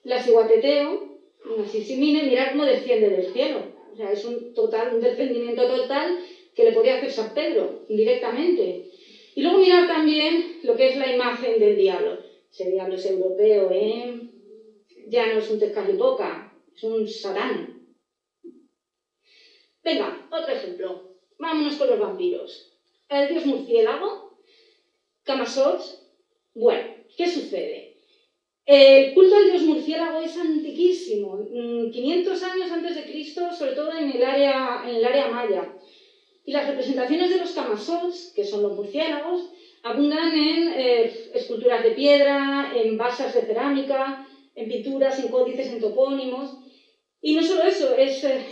la ciguateteo, una Txitximine, mirad cómo desciende del cielo. O sea, es un descendimiento total que le podía hacer San Pedro directamente. Y luego mirad también lo que es la imagen del diablo. Ese diablo es europeo, ya no es un Tezcatlipoca, es un Satán. Venga, otro ejemplo. Vámonos con los vampiros. El dios murciélago, Camasot. Bueno, ¿qué sucede? El culto al dios murciélago es antiquísimo, 500 años antes de Cristo, sobre todo en el área maya. Y las representaciones de los Camasots, que son los murciélagos, abundan en esculturas de piedra, en vasas de cerámica, en pinturas, en códices, en topónimos. Y no solo eso,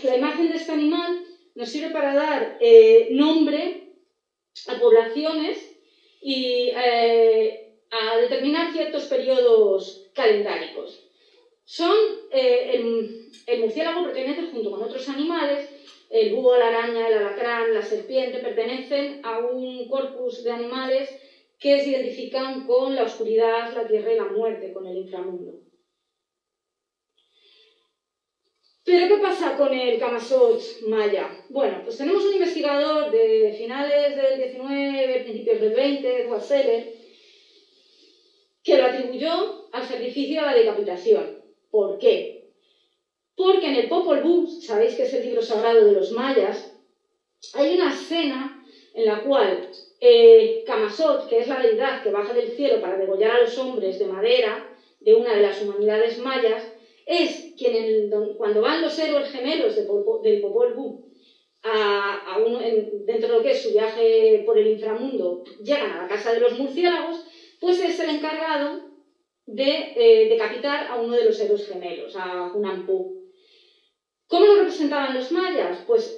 la imagen de este animal nos sirve para dar nombre a poblaciones y a determinar ciertos periodos calendáricos. El murciélago pertenece, junto con otros animales, el búho, la araña, el alacrán, la serpiente, pertenecen a un corpus de animales que se identifican con la oscuridad, la tierra y la muerte, con el inframundo. ¿Pero qué pasa con el Camasot maya? Bueno, pues tenemos un investigador de finales del 19, principios del 20, Edward Seller, que lo atribuyó al sacrificio a la decapitación. ¿Por qué? Porque en el Popol Vuh, sabéis que es el libro sagrado de los mayas, hay una escena en la cual Camasot, que es la deidad que baja del cielo para degollar a los hombres de madera de una de las humanidades mayas, es quien, cuando van los héroes gemelos del Popol Vuh dentro de lo que es su viaje por el inframundo, llegan a la casa de los murciélagos, pues es el encargado de decapitar a uno de los héroes gemelos, a Hunahpu. ¿Cómo lo representaban los mayas? Pues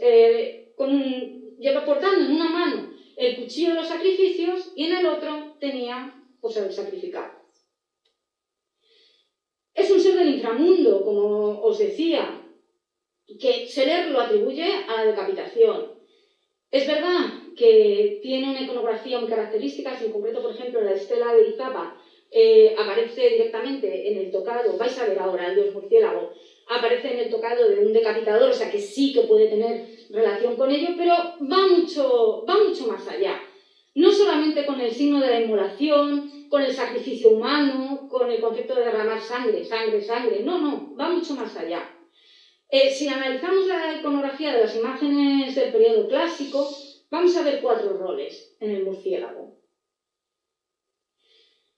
portando en una mano el cuchillo de los sacrificios y en el otro tenía pues, el sacrificado. Es un ser del inframundo, como os decía, que Seller lo atribuye a la decapitación. Es verdad que tiene una iconografía muy característica, en concreto, por ejemplo, la estela de Izapa aparece directamente en el tocado, vais a ver ahora el dios murciélago, aparece en el tocado de un decapitador, o sea que sí que puede tener relación con ello, pero va mucho más allá. No solamente con el signo de la inmolación, con el sacrificio humano, con el concepto de derramar sangre, no, va mucho más allá. Si analizamos la iconografía de las imágenes del periodo clásico, vamos a ver 4 roles en el murciélago.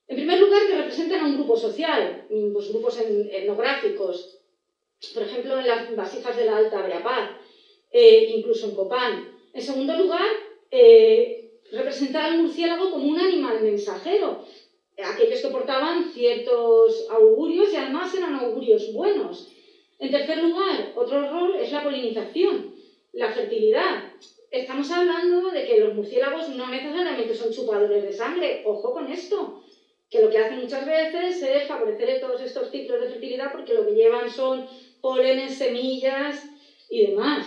En primer lugar, que representan a un grupo social, pues grupos etnográficos, por ejemplo, en las vasijas de la Alta Breapaz, incluso en Copán. En segundo lugar, representar al murciélago como un animal mensajero, aquellos que portaban ciertos augurios y además eran augurios buenos. En tercer lugar, otro rol es la polinización, la fertilidad. Estamos hablando de que los murciélagos no necesariamente son chupadores de sangre, ojo con esto. que lo que hacen muchas veces es favorecer todos estos ciclos de fertilidad porque lo que llevan son pólenes, semillas y demás.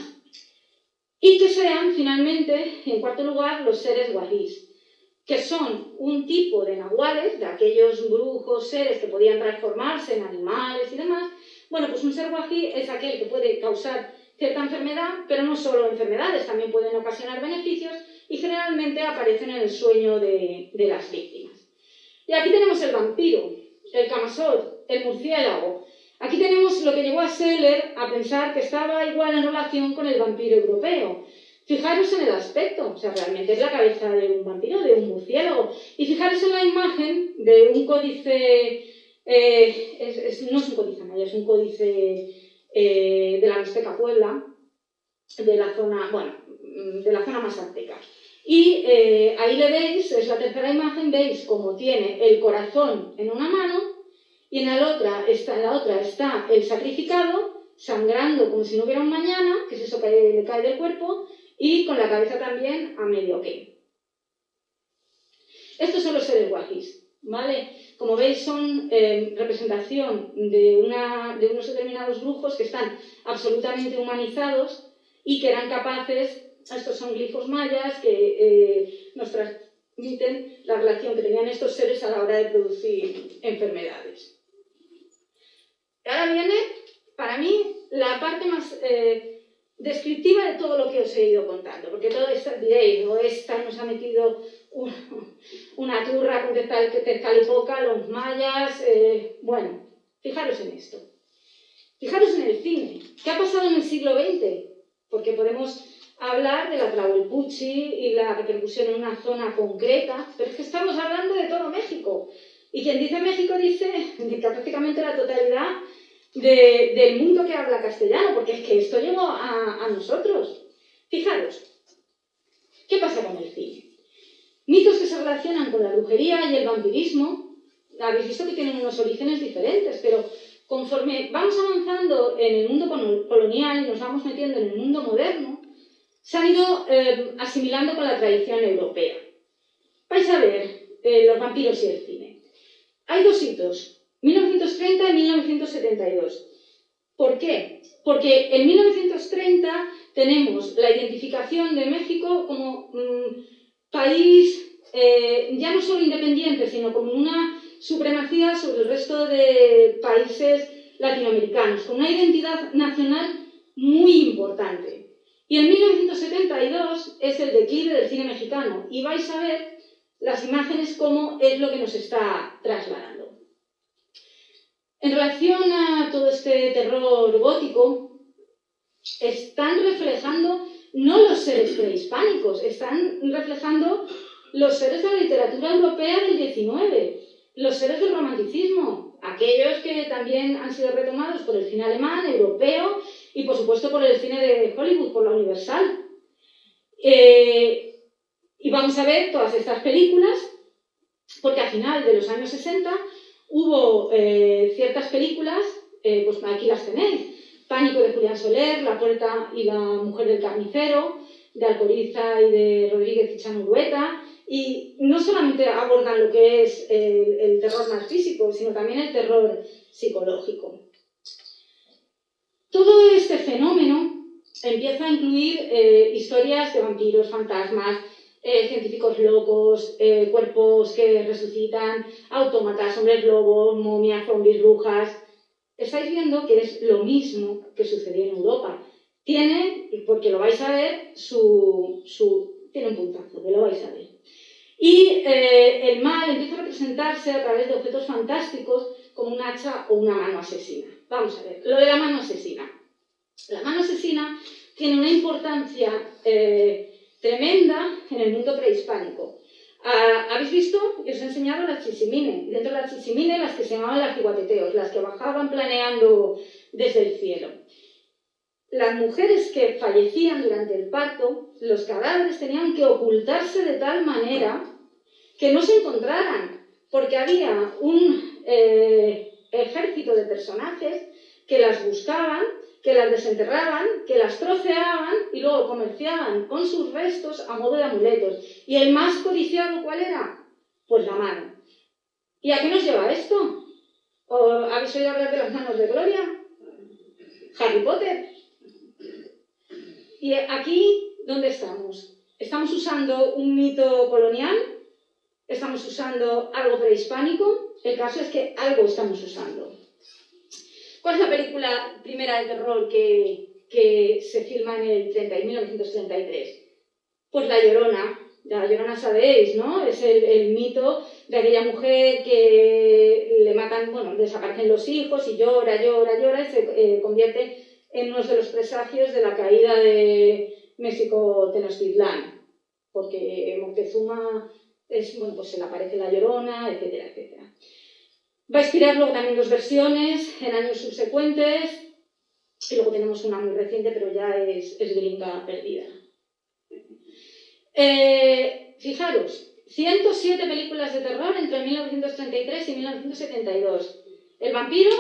Y que sean, finalmente, en cuarto lugar, los seres wahís, que son un tipo de nahuales, de aquellos brujos, seres que podían transformarse en animales y demás. Bueno, pues un ser wahí es aquel que puede causar cierta enfermedad, pero no solo enfermedades, también pueden ocasionar beneficios y generalmente aparecen en el sueño de las víctimas. Y aquí tenemos el vampiro, el camasol, el murciélago. Aquí tenemos lo que llevó a Seller a pensar que estaba igual en relación con el vampiro europeo. Fijaros en el aspecto, o sea, realmente es la cabeza de un vampiro, de un murciélago. Y fijaros en la imagen de un códice, no es un códice maya, es un códice de la Mixteca Puebla, de la zona, bueno, de la zona mazarteca. Y ahí le veis, es la tercera imagen, veis cómo tiene el corazón en una mano y en la otra está el sacrificado, sangrando como si no hubiera un mañana, que es eso que le cae del cuerpo, y con la cabeza también a medio que. Estos son los seres wahís, ¿vale? Como veis, son representación de unos determinados brujos que están absolutamente humanizados y que eran capaces, estos son glifos mayas que nos transmiten la relación que tenían estos seres a la hora de producir enfermedades. Ahora viene, para mí, la parte más descriptiva de todo lo que os he ido contando, porque todo esto diréis, ¿no? Esta nos ha metido una turra con Tezcatlipoca, los mayas, bueno, fijaros en esto. Fijaros en el cine. ¿Qué ha pasado en el siglo XX? Porque podemos hablar de la Tlahuelpuchi y la repercusión en una zona concreta, pero es que estamos hablando de todo México. Y quien dice México dice que prácticamente la totalidad del mundo que habla castellano, porque es que esto llegó a nosotros. Fijaros, ¿qué pasa con el cine? Mitos que se relacionan con la brujería y el vampirismo, habéis visto que tienen unos orígenes diferentes, pero conforme vamos avanzando en el mundo colonial y nos vamos metiendo en el mundo moderno, se han ido asimilando con la tradición europea. Vais a ver los vampiros y el cine. Hay dos hitos, 1930 y 1972. ¿Por qué? Porque en 1930 tenemos la identificación de México como país ya no solo independiente, sino como una supremacía sobre el resto de países latinoamericanos, con una identidad nacional muy importante. Y en 1972 es el declive del cine mexicano y vais a ver las imágenes cómo es lo que nos está trasladando. En relación a todo este terror gótico, están reflejando no los seres prehispánicos, están reflejando los seres de la literatura europea del XIX, los seres del romanticismo, aquellos que también han sido retomados por el cine alemán, europeo y por supuesto por el cine de Hollywood, por la Universal. Y vamos a ver todas estas películas, porque a final de los años 60 hubo ciertas películas, pues aquí las tenéis, Pánico de Julián Soler, La puerta y la mujer del carnicero, de Alcoriza y de Rodríguez y Chano Urueta, y no solamente abordan lo que es el terror más físico, sino también el terror psicológico. Todo este fenómeno empieza a incluir historias de vampiros, fantasmas, científicos locos, cuerpos que resucitan, autómatas, hombres lobos, momias, zombies, brujas. Estáis viendo que es lo mismo que sucedió en Europa. Tiene, porque lo vais a ver, tiene un puntazo, que lo vais a ver. Y el mal empieza a representarse a través de objetos fantásticos como un hacha o una mano asesina. Vamos a ver, lo de la mano asesina. La mano asesina tiene una importancia tremenda en el mundo prehispánico. ¿Habéis visto? Os he enseñado las chisimine. Y dentro de las chisimine, las que se llamaban las ciguateteos, las que bajaban planeando desde el cielo. Las mujeres que fallecían durante el parto, los cadáveres tenían que ocultarse de tal manera que no se encontraran, porque había un ejército de personajes que las buscaban, que las desenterraban, que las troceaban y luego comerciaban con sus restos a modo de amuletos. ¿Y el más codiciado cuál era? Pues la mano. ¿Y a qué nos lleva esto? ¿Habéis oído hablar de las manos de Gloria? Harry Potter. Y aquí, ¿dónde estamos? ¿Estamos usando un mito colonial? ¿Estamos usando algo prehispánico? El caso es que algo estamos usando. ¿Cuál es la película primera de terror que se filma en 1933? Pues La Llorona. La Llorona sabéis, ¿no? Es el mito de aquella mujer que le matan, bueno, desaparecen los hijos y llora, llora, llora y se convierte en uno de los presagios de la caída de México-Tenochtitlán, porque Moctezuma bueno, pues se le aparece La Llorona, etcétera, etcétera. Va a inspirar luego también dos versiones en años subsecuentes y luego tenemos una muy reciente, pero ya es gringa perdida. Fijaros, 107 películas de terror entre 1933 y 1972. El vampiro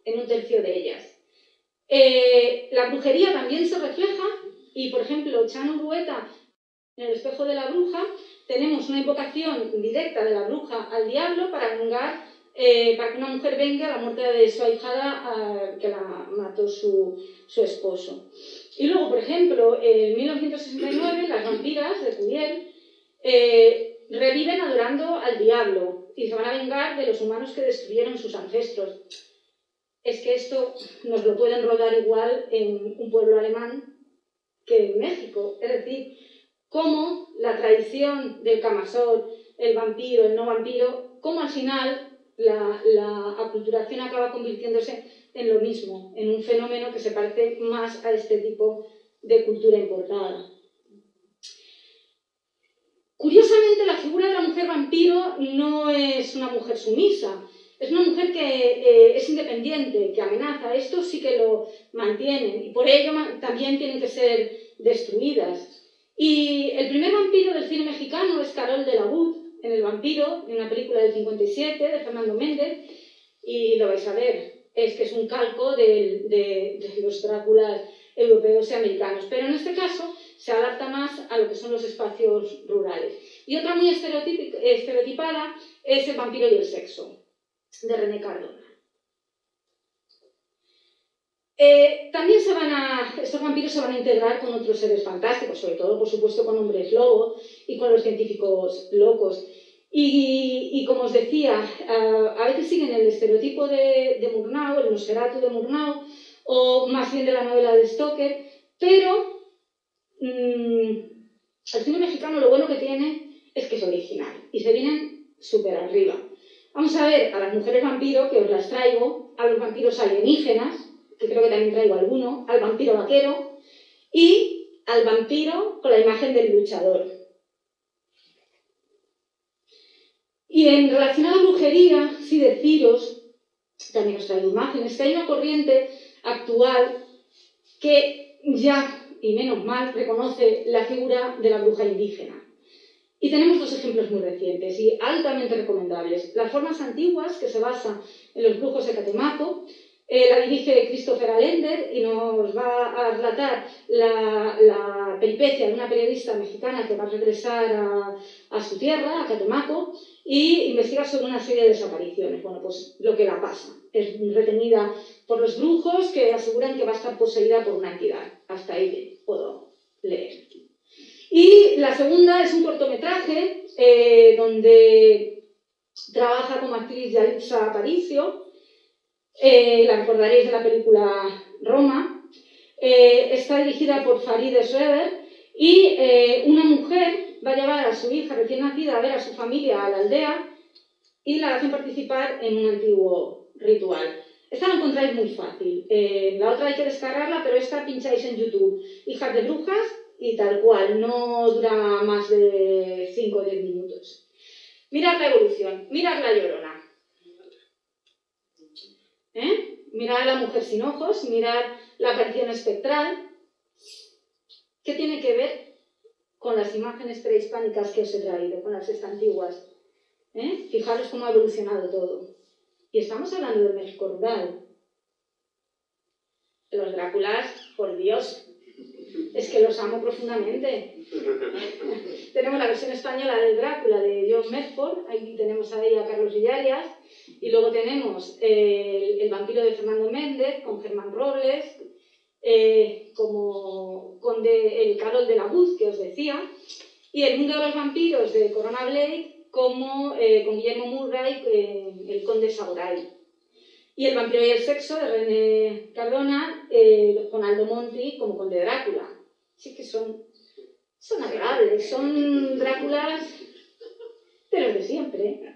en un tercio de ellas. La brujería también se refleja y, por ejemplo, Chano Urueta, en El espejo de la bruja, tenemos una invocación directa de la bruja al diablo para que una mujer venga a la muerte de su ahijada que la mató su esposo. Y luego, por ejemplo, en 1969, las vampiras de Curiel reviven adorando al diablo y se van a vengar de los humanos que destruyeron sus ancestros. Es que esto nos lo pueden rodar igual en un pueblo alemán que en México. Es decir, cómo la tradición del Kamasot, el vampiro, el no vampiro, cómo al final la aculturación acaba convirtiéndose en lo mismo, en un fenómeno que se parece más a este tipo de cultura importada. Curiosamente, la figura de la mujer vampiro no es una mujer sumisa, es una mujer que es independiente, que amenaza. Esto sí que lo mantienen y por ello también tienen que ser destruidas. Y el primer vampiro del cine mexicano es Carol de la Wood, en El vampiro, de una película del 57 de Fernando Méndez, y lo vais a ver, es que es un calco de los Dráculas europeos y americanos, pero en este caso se adapta más a lo que son los espacios rurales. Y otra muy estereotipada es El vampiro y el sexo, de René Cardona. También estos vampiros se van a integrar con otros seres fantásticos, sobre todo, por supuesto, con hombres lobo y con los científicos locos. Y como os decía, a veces siguen el estereotipo de Murnau, el Nosferatu de Murnau, o más bien de la novela de Stoker, pero el cine mexicano lo bueno que tiene es que es original y se vienen súper arriba. Vamos a ver a las mujeres vampiro, que os las traigo, a los vampiros alienígenas, que creo que también traigo alguno, al vampiro vaquero y al vampiro con la imagen del luchador. Y en relación a la brujería, sí deciros, también os traigo imágenes, que hay una corriente actual que ya, y menos mal, reconoce la figura de la bruja indígena. Y tenemos dos ejemplos muy recientes y altamente recomendables. Las formas antiguas, que se basa en los brujos de Catemaco, la dirige Christopher Allender y nos va a relatar la peripecia de una periodista mexicana que va a regresar a su tierra, a Catemaco, y investiga sobre una serie de desapariciones. Bueno, pues lo que la pasa. Es retenida por los brujos que aseguran que va a estar poseída por una entidad. Hasta ahí puedo leer. Y la segunda es un cortometraje donde trabaja como actriz Yalitza Aparicio. La recordaréis de la película Roma. Está dirigida por Farideh Schreiber y una mujer va a llevar a su hija recién nacida a ver a su familia a la aldea y la hacen participar en un antiguo ritual. Esta la encontráis muy fácil. La otra hay que descargarla, pero esta pincháis en YouTube. Hijas de brujas y tal cual. No dura más de 5 o 10 minutos. Mirad la evolución. Mirad La Llorona. Mirad a la mujer sin ojos, mirad la aparición espectral. ¿Qué tiene que ver con las imágenes prehispánicas que os he traído, con las antiguas? Fijaros cómo ha evolucionado todo. Y estamos hablando del México rural. Los Dráculas, por Dios. Es que los amo profundamente. Tenemos la versión española del Drácula de John Medford, ahí tenemos ahí a Carlos Illarias, y luego tenemos el vampiro de Fernando Méndez con Germán Robles, como el Carol de la Buz, que os decía, y el mundo de los vampiros de Corona Blake, como con Guillermo Murray, el conde Saboray. Y el vampiro y el sexo de René Cardona, con Aldo Monti como conde Drácula. Sí que son agradables, son Dráculas de los de siempre.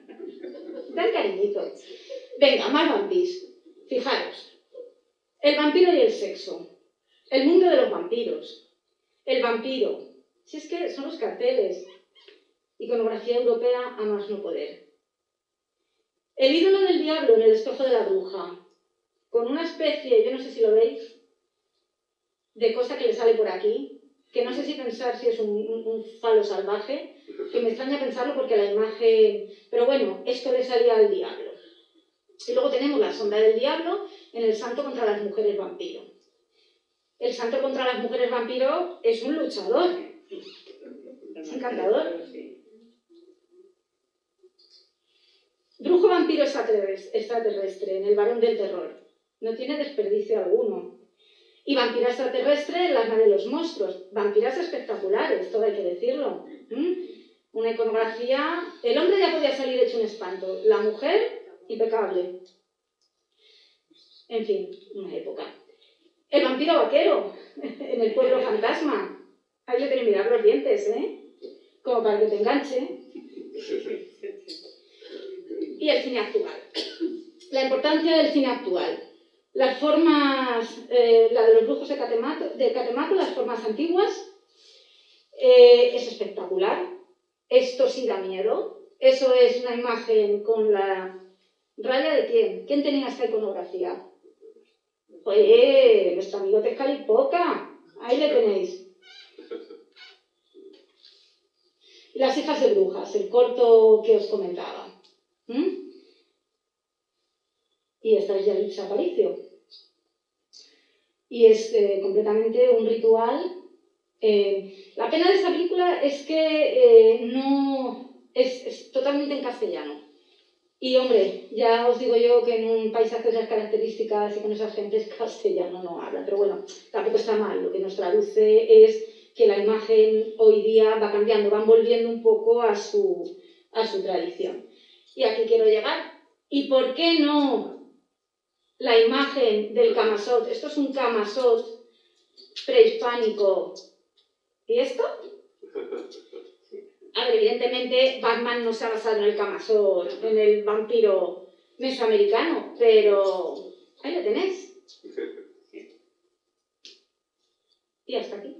Dan cariñito. Venga, más vampiros. Fijaros. El vampiro y el sexo. El mundo de los vampiros. El vampiro. Si es que son los carteles. Iconografía europea a más no poder. El ídolo del diablo en el espejo de la bruja. Con una especie, yo no sé si lo veis, de cosa que le sale por aquí, que no sé si pensar si es un falo salvaje, que me extraña pensarlo porque la imagen... Pero bueno, esto le salía al diablo. Y luego tenemos la sombra del diablo en el santo contra las mujeres vampiro. El santo contra las mujeres vampiro es un luchador. Es encantador. Brujo vampiro extraterrestre en El varón del terror. No tiene desperdicio alguno. Y vampira extraterrestre en Las naves de los monstruos. Vampiras espectaculares, todo hay que decirlo. Una iconografía... El hombre ya podía salir hecho un espanto. La mujer, impecable. En fin, una época. El vampiro vaquero en El pueblo fantasma. Hay que terminar los dientes, como para que te enganche. Y el cine actual. La importancia del cine actual. Las formas, la de los brujos de Catemaco, las formas antiguas, es espectacular. Esto sí da miedo. Eso es una imagen con la raya de quién. ¿Quién tenía esta iconografía? Oye, nuestro amigo Tezcatlipoca. Ahí le tenéis. Y Las hijas de brujas, el corto que os comentaba. Y esta es Yalitza Aparicio. Y es completamente un ritual. La pena de esta película es que no es totalmente en castellano. Y hombre, ya os digo yo que en un paisaje de esas características y con esas gentes castellano no hablan. Pero bueno, tampoco está mal. Lo que nos traduce es que la imagen hoy día va cambiando, van volviendo un poco a su tradición. Y aquí quiero llegar. ¿Y por qué no la imagen del Camasot? Esto es un Camasot prehispánico. ¿Y esto? A ver, evidentemente Batman no se ha basado en el Camasot, en el vampiro mesoamericano, pero ahí lo tenéis. Y hasta aquí.